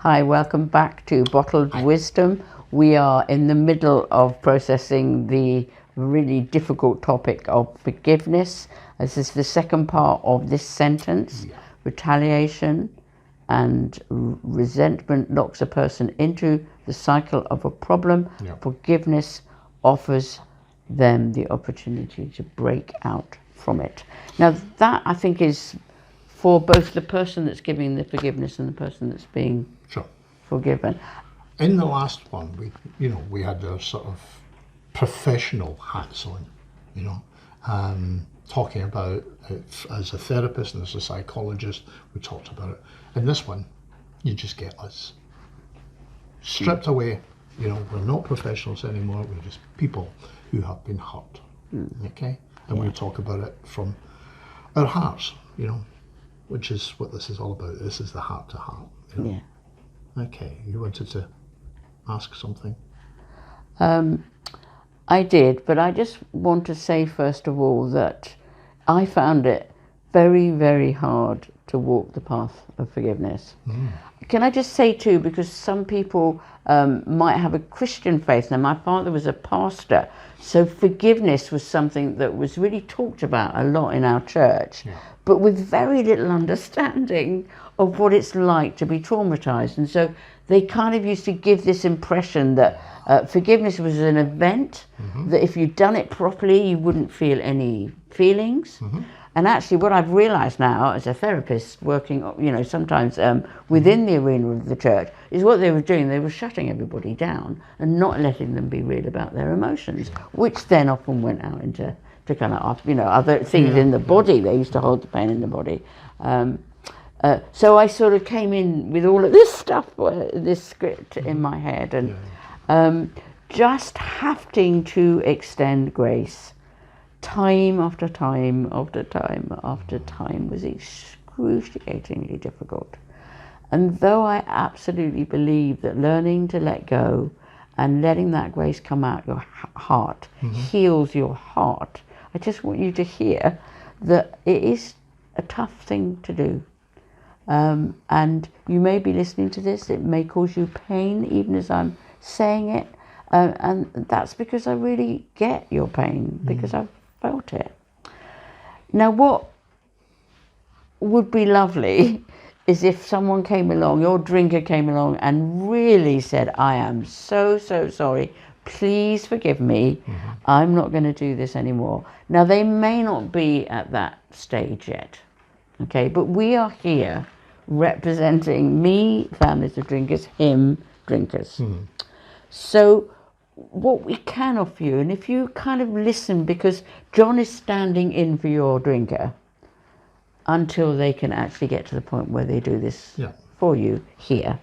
Hi, welcome back to Bottled Wisdom. We are in the middle of processing the really difficult topic of forgiveness. This is the second part of this sentence. Yeah. Retaliation and resentment locks a person into the cycle of a problem. Yeah. Forgiveness offers them the opportunity to break out from it. Now, that I think is for both the person that's giving the forgiveness and the person that's being Sure. forgiven. In the last one, we had our sort of professional hats on, talking about it as a therapist and as a psychologist. We talked about it. In this one, you just get us stripped away. We're not professionals anymore. We're just people who have been hurt. Okay, and we talk about it from our hearts. Which is what this is all about. This is the heart to heart. Yeah. Okay, you wanted to ask something? I did, but I just want to say first of all that I found it very, very hard to walk the path of forgiveness. Can I just say too, because some people might have a Christian faith. Now, my father was a pastor, so forgiveness was something that was really talked about a lot in our church, but with very little understanding of what it's like to be traumatized. And so they kind of used to give this impression that forgiveness was an event, that if you'd done it properly, you wouldn't feel any feelings. And actually what I've realized now as a therapist working, sometimes within the arena of the church, is what they were doing, they were shutting everybody down and not letting them be real about their emotions, which then often went out into kind of, other things in the body. They used to hold the pain in the body. So I sort of came in with all of this stuff, this script in my head, and just having to extend grace time after time after time after time was excruciatingly difficult. And though I absolutely believe that learning to let go and letting that grace come out your heart heals your heart, I just want you to hear that it is a tough thing to do. And you may be listening to this, it may cause you pain even as I'm saying it, and that's because I really get your pain, because I've felt it. Now, what would be lovely is if someone came along, your drinker came along and really said, I am so sorry, please forgive me, I'm not going to do this anymore. Now, they may not be at that stage yet, okay, but we are here representing me, families of drinkers, him, drinkers. So what we can offer you, and if you kind of listen, because John is standing in for your drinker until they can actually get to the point where they do this for you here.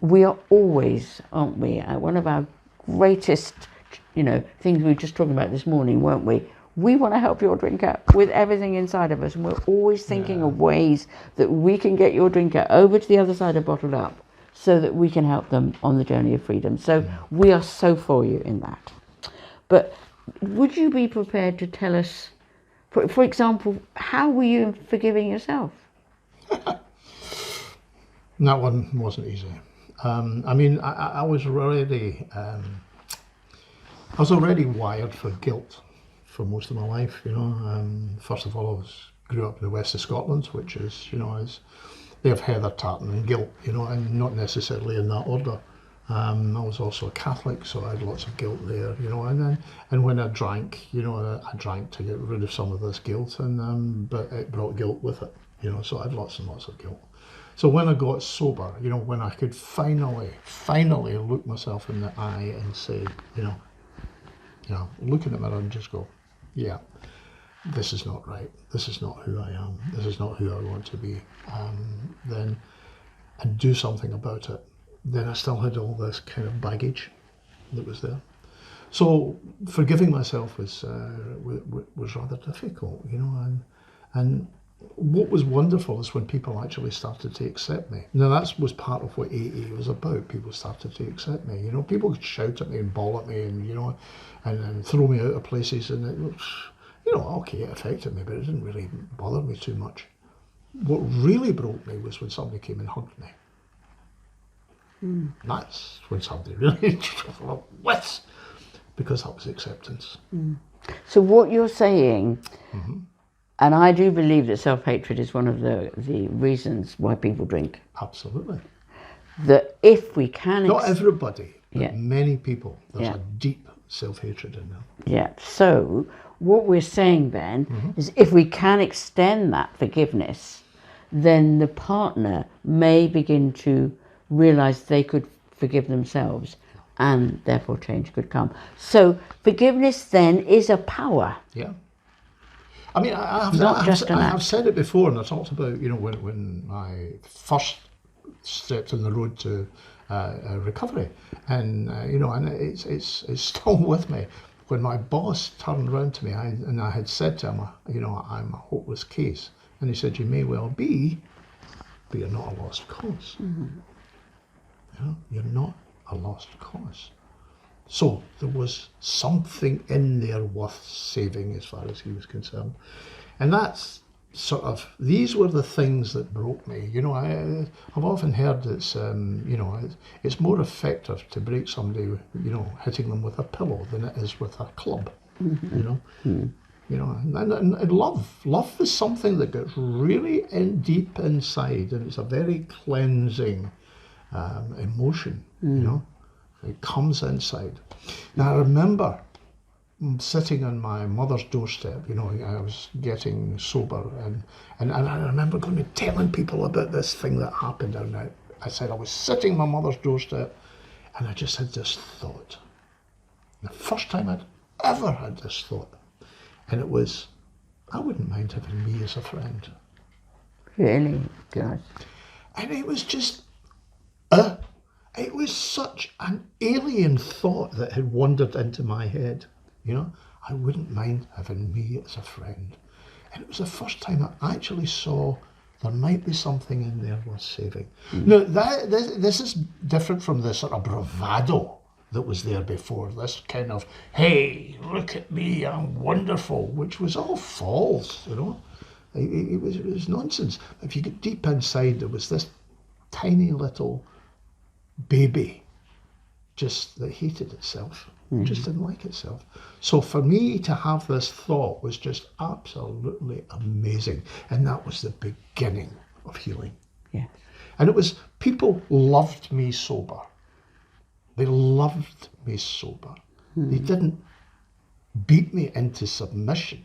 We are always, aren't we, one of our greatest, things we were just talking about this morning, weren't we? We want to help your drinker with everything inside of us, and we're always thinking of ways that we can get your drinker over to the other side of Bottled Up so that we can help them on the journey of freedom. So we are so for you in that. But would you be prepared to tell us, for example, how were you forgiving yourself? That one wasn't easy. I was already wired for guilt for most of my life. First of all, I grew up in the west of Scotland, which is, they have heather tartan and guilt, and not necessarily in that order. I was also a Catholic, so I had lots of guilt there, and when I drank, I drank to get rid of some of this guilt, and but it brought guilt with it, so I had lots and lots of guilt. So when I got sober, when I could finally look myself in the eye and say, look in the mirror and just go, yeah, this is not right. This is not who I am. This is not who I want to be. Then, and do something about it. Then I still had all this kind of baggage that was there. So forgiving myself was rather difficult, and what was wonderful is when people actually started to accept me. Now that was part of what AA was about. People started to accept me. People could shout at me and bawl at me, and throw me out of places, and it was, okay, it affected me, but it didn't really bother me too much. What really broke me was when somebody came and hugged me. That's when somebody really with, because that was acceptance. So what you're saying, and I do believe that self-hatred is one of the reasons why people drink, Absolutely. that if we can... Not everybody, but Yeah. many people, there's Yeah. a deep self-hatred in them. Yeah, so what we're saying then is if we can extend that forgiveness, then the partner may begin to realise they could forgive themselves and therefore change could come. So forgiveness then is a power. Yeah. I mean, I've said it before, and I talked about, when I first stepped on the road to recovery, and and it's still with me. When my boss turned around to me, and I had said to him, I'm a hopeless case, and he said, "You may well be, but you're not a lost cause. You're not a lost cause." So there was something in there worth saving as far as he was concerned. And that's these were the things that broke me. I've often heard it's more effective to break somebody, hitting them with a pillow than it is with a club, and love is something that gets really deep inside, and it's a very cleansing emotion, It comes inside. Now I remember sitting on my mother's doorstep, I was getting sober, and I remember going and telling people about this thing that happened, and I said I was sitting on my mother's doorstep, and I just had this thought. The first time I'd ever had this thought, and it was, I wouldn't mind having me as a friend. Really? Good. And it was just, it was such an alien thought that had wandered into my head. I wouldn't mind having me as a friend. And it was the first time I actually saw there might be something in there worth saving. Now, this is different from the sort of bravado that was there before. This kind of, hey, look at me, I'm wonderful, which was all false, It was nonsense. If you get deep inside, there was this tiny little baby just that hated itself, just didn't like itself. So for me to have this thought was just absolutely amazing, and that was the beginning of healing. Yeah. And it was, people loved me sober. They loved me sober. They didn't beat me into submission.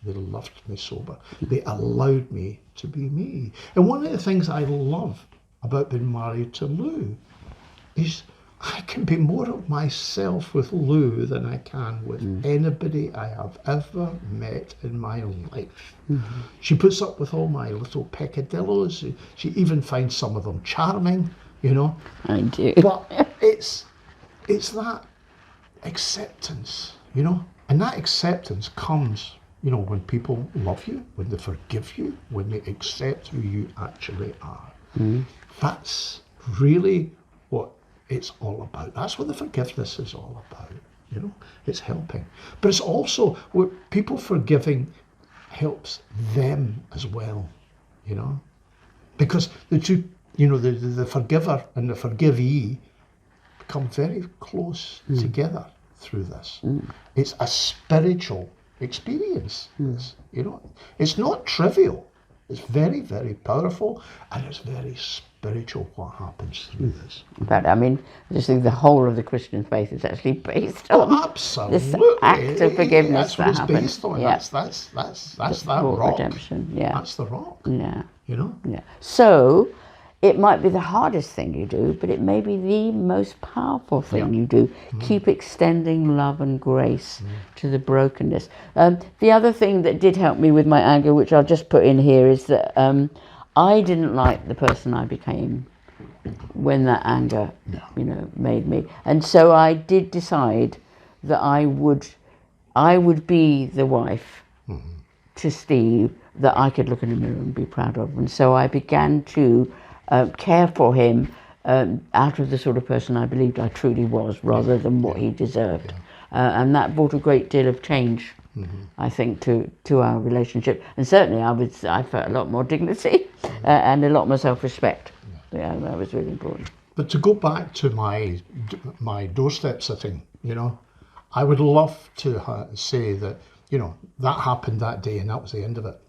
They loved me sober. They allowed me to be me. And one of the things I love about being married to Lou is I can be more of myself with Lou than I can with anybody I have ever met in my life. She puts up with all my little peccadillos. She even finds some of them charming, I do. But it's that acceptance, and that acceptance comes, when people love you, when they forgive you, when they accept who you actually are. That's really what it's all about. That's what the forgiveness is all about. It's helping, but it's also what people forgiving helps them as well. Because the two, the forgiver and the forgivee become very close together through this. It's a spiritual experience. It's not trivial. It's very, very powerful, and it's very spiritual what happens through this. But I mean, I just think the whole of the Christian faith is actually based on absolutely. this act of forgiveness That's what that it's happens. based on. Yeah. That's that rock. Redemption. Yeah. That's the rock. Yeah. Yeah. So it might be the hardest thing you do, but it may be the most powerful thing you do. Keep extending love and grace to the brokenness. The other thing that did help me with my anger, which I'll just put in here, is that I didn't like the person I became when that anger, made me. And so I did decide that I would be the wife to Steve that I could look in the mirror and be proud of. And so I began to care for him out of the sort of person I believed I truly was, rather than what he deserved. And that brought a great deal of change, I think, to our relationship. And certainly I felt a lot more dignity and a lot more self-respect Yeah, that was really important. But to go back to my doorstep sitting, you know, I would love to say that, you know, that happened that day and that was the end of it.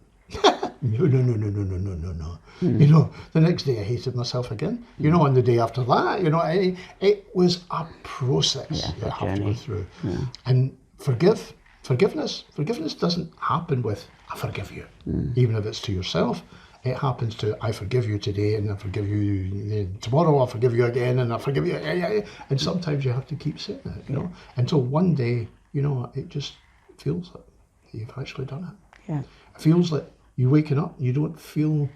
No, no, no, no, no, no, no, no, no. You know, the next day I hated myself again. You know, and the day after that, you know, it was a process you have to go through. And forgiveness doesn't happen with, I forgive you, even if it's to yourself. It happens to, I forgive you today, and I forgive you tomorrow, I'll forgive you again, and I forgive you. And sometimes you have to keep saying it, you know, until one day, you know, it just feels that you've actually done it. Yeah. It feels like you're waking up, you don't feel,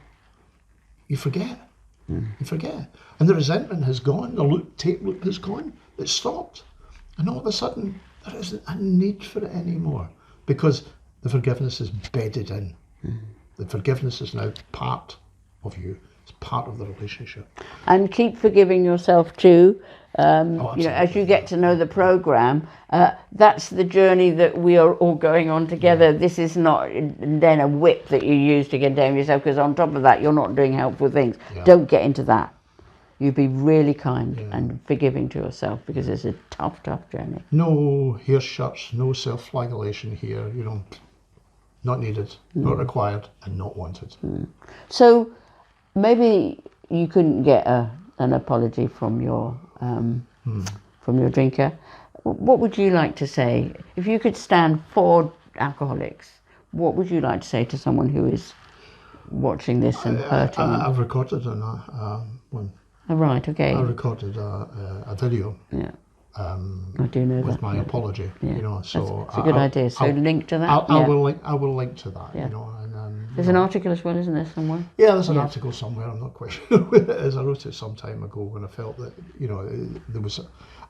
you forget. You forget. And the resentment has gone, the tape loop has gone, it's stopped. And all of a sudden, there isn't a need for it anymore because the forgiveness is bedded in. The forgiveness is now part of you. It's part of the relationship. And keep forgiving yourself too. You know, as you get to know the program, that's the journey that we are all going on together. This is not then a whip that you use to condemn yourself, because on top of that, you're not doing helpful things. Don't get into that. You be really kind and forgiving to yourself, because it's a tough, tough journey. No hair shuts, no self-flagellation here. You know, not needed, not required, and not wanted. So maybe you couldn't get an apology from your drinker. What would you like to say if you could stand for alcoholics? What would you like to say to someone who is watching this and hurting? I've recorded one. Oh, right, okay. I recorded a video. Yeah. I do know with that. my apology. You know, so it's a good idea. So link to that. I will link to that. You know, and there's an article as well, isn't there, somewhere? Yeah, there's an article somewhere. I'm not quite sure where it is. I wrote it some time ago when I felt that, you know,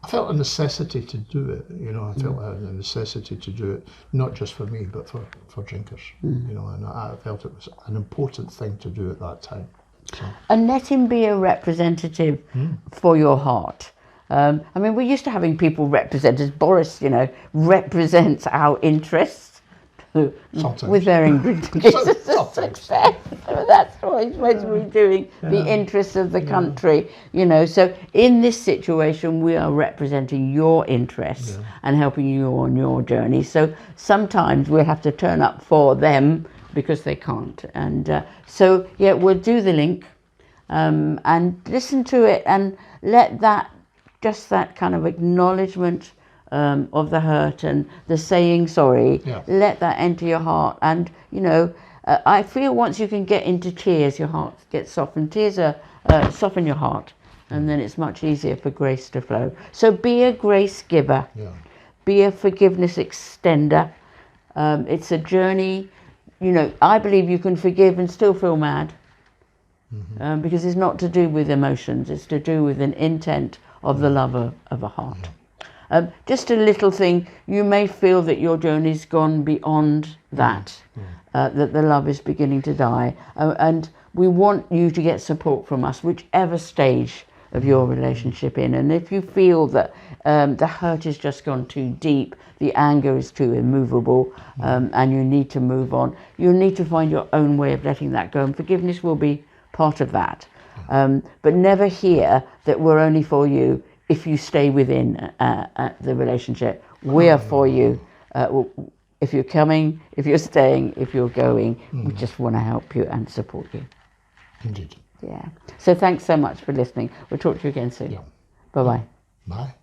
I felt a necessity to do it. You know, I felt a necessity to do it, not just for me, but for drinkers. You know, and I felt it was an important thing to do at that time. So. And let him be a representative for your heart. I mean, we're used to having people represented. Boris, you know, represents our interests with varying degrees of success. That's what he's supposed to be doing, the interests of the country, you know. So in this situation, we are representing your interests and helping you on your journey. So sometimes we'll have to turn up for them because they can't. And so, yeah, we'll do the link and listen to it and let that, just that kind of acknowledgement of the hurt and the saying sorry, let that enter your heart. And, you know, I feel once you can get into tears, your heart gets softened. Tears soften your heart, and then it's much easier for grace to flow. So be a grace giver. Be a forgiveness extender. It's a journey. You know, I believe you can forgive and still feel mad, because it's not to do with emotions. It's to do with an intent of the love of a heart. Just a little thing, you may feel that your journey's gone beyond that, that the love is beginning to die. And we want you to get support from us, whichever stage of your relationship in. And if you feel that the hurt has just gone too deep, the anger is too immovable, and you need to move on, you need to find your own way of letting that go. And forgiveness will be part of that. But never hear that we're only for you if you stay within the relationship. We are for you. If you're coming, if you're staying, if you're going, we just want to help you and support you. Indeed. Yeah. So thanks so much for listening. We'll talk to you again soon. Bye-bye. Bye.